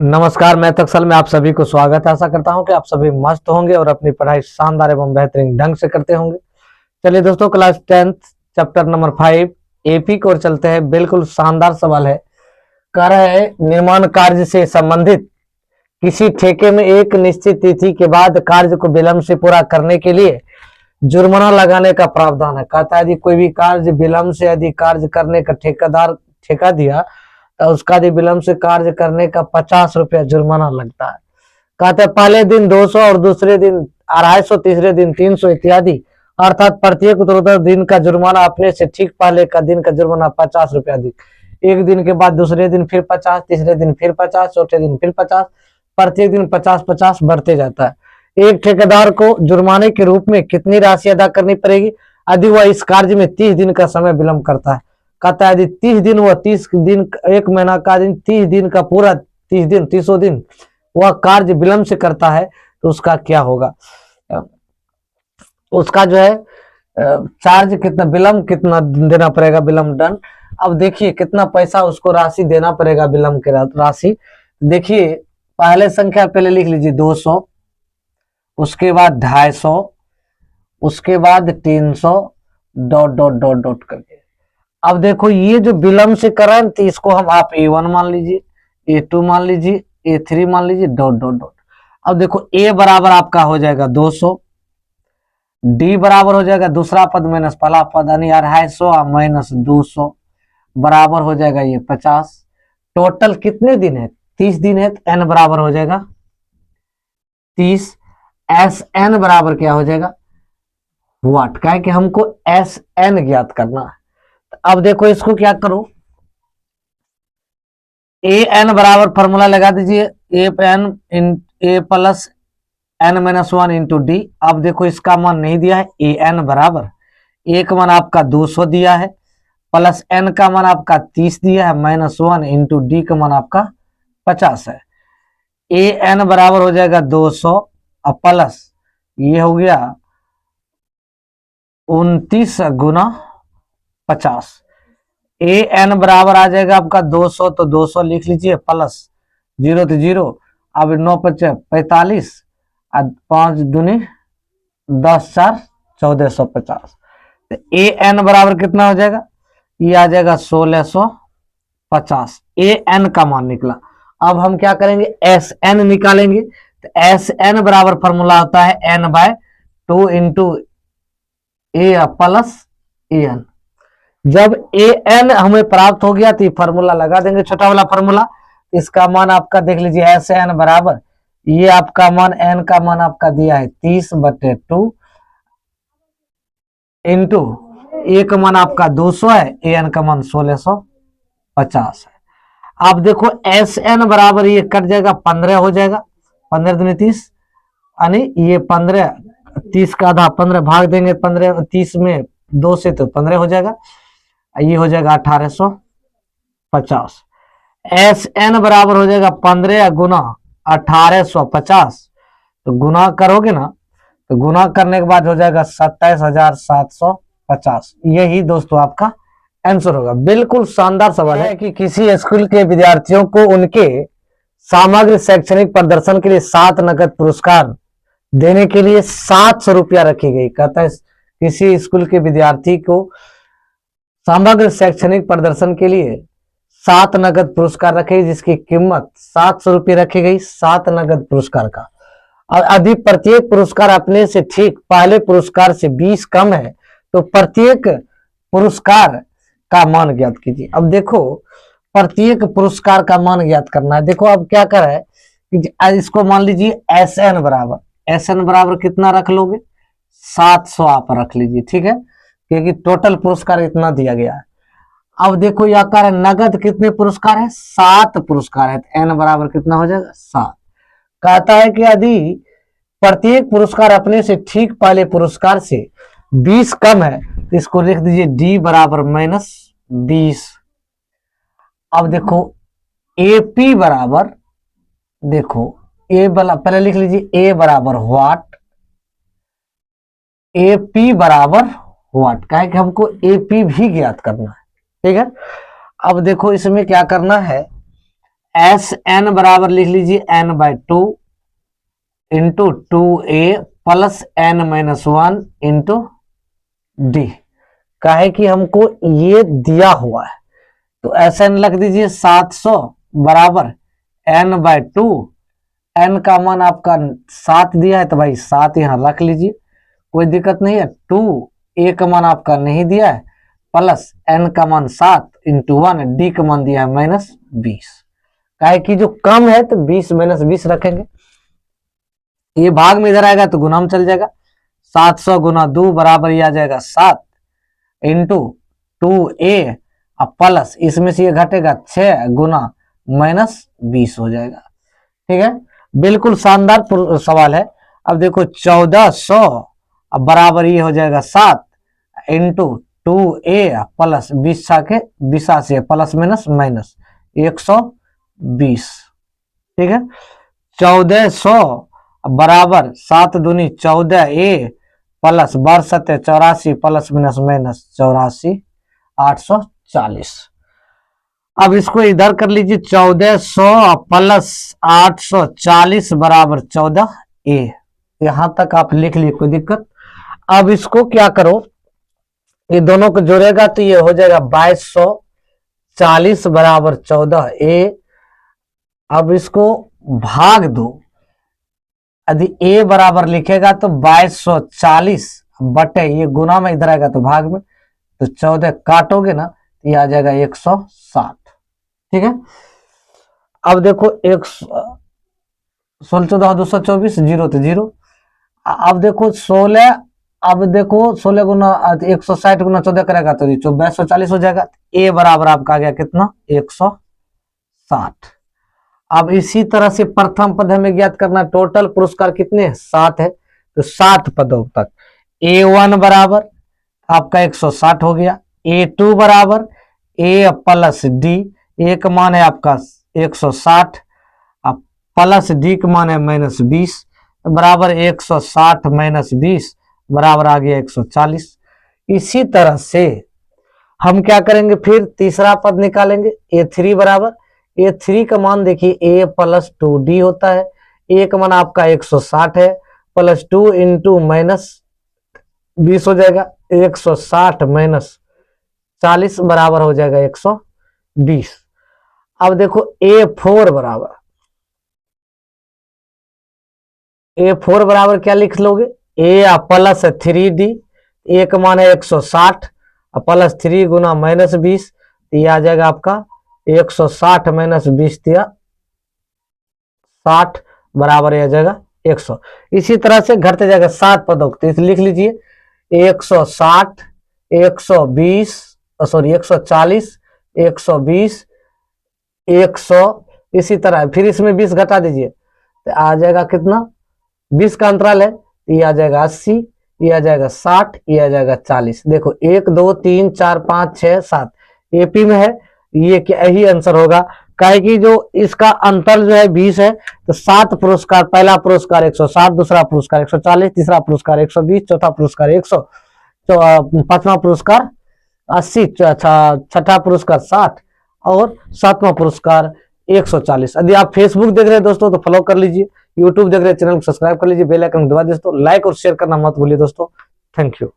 नमस्कार। Math Excel में आप सभी को स्वागत है। आशा करता हूं कि आप सभी मस्त होंगे और अपनी पढ़ाई शानदार एवं बेहतरीन ढंग से करते होंगे। चलिए दोस्तों, क्लास 10 चैप्टर नंबर 5 एपी की ओर चलते हैं। बिल्कुल शानदार सवाल है। कह रहा है निर्माण कार्य से संबंधित किसी ठेके में एक निश्चित तिथि के बाद कार्य को विलंब से पूरा करने के लिए जुर्माना लगाने का प्रावधान है। कहता है यदि कोई भी कार्य विलंब से यदि कार्य करने का ठेकेदार ठेका दिया तो उसका यदि विलंब से कार्य करने का 50 रुपया जुर्माना लगता है। कहते हैं पहले दिन 200 और दूसरे दिन 250, तीसरे दिन 300 इत्यादि, अर्थात प्रत्येक उत्तरोत्तर दिन का जुर्माना अपने से ठीक पहले का दिन का जुर्माना 50 रुपया अधिक। एक दिन के बाद दूसरे दिन फिर 50, तीसरे दिन फिर 50, चौथे दिन फिर 50, प्रत्येक दिन 50-50 बढ़ते जाता है। एक ठेकेदार को जुर्माने के रूप में कितनी राशि अदा करनी पड़ेगी यदि वह इस कार्य में 30 दिन का समय विलंब करता है। कहता है यदि 30 दिन वह 30 दिन, एक महीना का दिन 30 दिन का पूरा 30 दिन 300 दिन वह कार्य विलंब से करता है तो उसका क्या होगा। उसका जो है चार्ज कितना, विलंब कितना देना पड़ेगा, विलंब दंड। अब देखिए कितना पैसा उसको राशि देना पड़ेगा विलंब की राशि। देखिए पहले संख्या पहले लिख लीजिए 200, उसके बाद 250, उसके बाद 300, डॉट डॉट डॉट डॉट करके। अब देखो ये जो विलंब से कर रहे हैं तो इसको हम आप A1 मान लीजिए, A2 मान लीजिए, A3 मान लीजिए, डॉट डॉट डॉट। अब देखो A बराबर आपका हो जाएगा 200, D बराबर हो जाएगा दूसरा पद माइनस पहला पद यानी 250 माइनस 200 बराबर हो जाएगा ये 50। टोटल कितने दिन है, 30 दिन है तो N बराबर हो जाएगा 30। SN बराबर क्या हो जाएगा वाट, का है कि हमको SN ज्ञात करना है। अब देखो इसको क्या करो, AN बराबर फॉर्मूला लगा दीजिए, A plus N-1 into D. अब देखो इसका मान नहीं दिया है, AN बराबर A का मान आपका 200 दिया है, प्लस N का मान आपका 30 दिया है, -1 इंटू डी का मान आपका 50 है। AN बराबर हो जाएगा 200 और प्लस ये हो गया 29 गुना 50। AN बराबर आ जाएगा आपका 200, तो 200 लिख लीजिए, प्लस 0 तो 0, अब 9 × 5 = 45, 5 दूनी 10, 4 1450। तो AN बराबर कितना हो जाएगा, ये आ जाएगा 1650। AN का मान निकला। अब हम क्या करेंगे, SN निकालेंगे। तो SN बराबर फॉर्मूला होता है N/2 into A plus AN। जब AN हमें प्राप्त हो गया तो फार्मूला लगा देंगे, छोटा वाला फार्मूला। इसका मान आपका देख लीजिए, SN बराबर ये आपका मान N का मान आपका दिया है 30/2 इंटू A का मान आपका 200 है, AN का मान 1650 है। अब देखो SN बराबर ये कट जाएगा, 15 हो जाएगा, 15 दूनी 30 यानी ये 15, 30 का आधा 15 भाग देंगे, 15 30 में 2 से तो 15 हो जाएगा, ये हो जाएगा 1850। SN बराबर हो जाएगा 15 गुना 1850, तो गुना करोगे ना तो गुना करने के बाद हो जाएगा 27,750। यही दोस्तों आपका आंसर होगा। बिल्कुल शानदार सवाल है कि किसी स्कूल के विद्यार्थियों को उनके समग्र शैक्षणिक प्रदर्शन के लिए 7 नकद पुरस्कार देने के लिए 700 रुपया रखी गई। कहता है किसी स्कूल के विद्यार्थी को समग्र शैक्षणिक प्रदर्शन के लिए 7 नगद पुरस्कार रखे, जिसकी कीमत 700 रुपये रखी गई। 7 नगद पुरस्कार का, और यदि प्रत्येक पुरस्कार अपने से ठीक पहले पुरस्कार से 20 कम है तो प्रत्येक पुरस्कार का मान ज्ञात कीजिए। अब देखो प्रत्येक पुरस्कार का मान ज्ञात करना है। देखो अब क्या कर रहा है कि इसको मान लीजिए SN बराबर कितना रख लोगे, 700 आप रख लीजिए, ठीक है, क्योंकि टोटल पुरस्कार इतना दिया गया है। अब देखो यह कह रहा है नगद कितने पुरस्कार है, 7 पुरस्कार है, तो N बराबर कितना हो जाएगा 7। कहता है कि यदि प्रत्येक पुरस्कार अपने से ठीक पहले पुरस्कार से 20 कम है तो इसको लिख दीजिए D बराबर -20। अब देखो AP बराबर, देखो A वाला पहले लिख लीजिए, A बराबर वाट, AP बराबर वाट, का है कि हमको AP भी ज्ञात करना है, ठीक है। अब देखो इसमें क्या करना है, एस एन बराबर लिख लीजिए n/2 into 2a plus n-1 into D. काहे कि हमको ये दिया हुआ है तो एस एन रख दीजिए 700 बराबर n/2। एन का मान आपका 7 दिया है तो भाई 7 यहाँ रख लीजिए, कोई दिक्कत नहीं है। 2 ए का मान आपका नहीं दिया है प्लस एन का मान 7 इंटू 1, डी का मान दिया है -20। काहे कि जो कम है तो 20 - 20 रखेंगे, ये भाग में इधर आएगा तो गुना में चल जाएगा। 700 गुना 2 बराबर ये आ जाएगा 7 इंटू 2a प्लस इसमें से ये घटेगा 6 गुना -20 हो जाएगा। ठीक है, बिल्कुल शानदार सवाल है। अब देखो 1400 अब बराबर ये हो जाएगा 7 इंटू 2a प्लस 20 से प्लस माइनस 120। ठीक है, 1400 बराबर 7 दूनी 14a प्लस 82 प्लस माइनस 84 840। अब इसको इधर कर लीजिए 1400 प्लस 840 बराबर 14a। यहां तक आप लिख लिए, कोई दिक्कत। अब इसको क्या करो, ये दोनों को जोड़ेगा तो ये हो जाएगा 2240 बराबर 14a। अब इसको भाग दो, यदि a बराबर लिखेगा तो 2240 बटे ये गुना में इधर आएगा तो भाग में, तो 14 काटोगे ना तो ये आ जाएगा 160। ठीक है, अब देखो 16 14 224 0 तो 0। अब देखो 16, अब देखो 16 गुना 160 गुना 14 करेगा तो 2240 हो जाएगा। ए बराबर आपका आ गया कितना 160। अब इसी तरह से प्रथम पद हमें ज्ञात करना, टोटल पुरस्कार कितने हैं 7 है तो 7 पदों तक। A1 बराबर आपका 160 हो गया, A2 बराबर A प्लस डी, ए का मान है आपका 160 प्लस डी का मान है -20 बराबर 160 -20 बराबर आ गया 140। इसी तरह से हम क्या करेंगे, फिर तीसरा पद निकालेंगे। A3 बराबर, A3 का मान देखिए A प्लस 2D होता है। ए का मान आपका 160 है प्लस 2 इंटू -20 हो जाएगा 160 -40 बराबर हो जाएगा 120। अब देखो A4 बराबर, A4 बराबर क्या लिख लोगे, A प्लस 3D, ए का मान है 160 प्लस 3 गुना -20 ये आ जाएगा आपका 160 -20 दिया 60 बराबर आ जाएगा 100। इसी तरह से घटते जाएगा 7 पदों तो इसे लिख लीजिए 160 120 सॉरी 140 120 100। इसी तरह फिर इसमें 20 घटा दीजिए तो आ जाएगा कितना, 20 का अंतराल है तो ये आ जाएगा 80, ये आ जाएगा 60, ये आ जाएगा 40। देखो 1 2 3 4 5 6 7 एपी में है, ये क्या ही आंसर होगा। काहे कि जो इसका अंतर जो है 20 है तो 7 पुरस्कार, पहला पुरस्कार 160, दूसरा पुरस्कार 140, तीसरा पुरस्कार 120, चौथा पुरस्कार 100, पांचवा पुरस्कार 80, छठा पुरस्कार 60 और सातवां पुरस्कार 140। यदि आप फेसबुक देख रहे हैं दोस्तों तो फॉलो कर लीजिए, यूट्यूब देख रहे हैं चैनल को सब्सक्राइब कर लीजिए, बेल आइकन दबा दीजिए दोस्तों, लाइक और शेयर करना मत भूलिए दोस्तों। Thank you.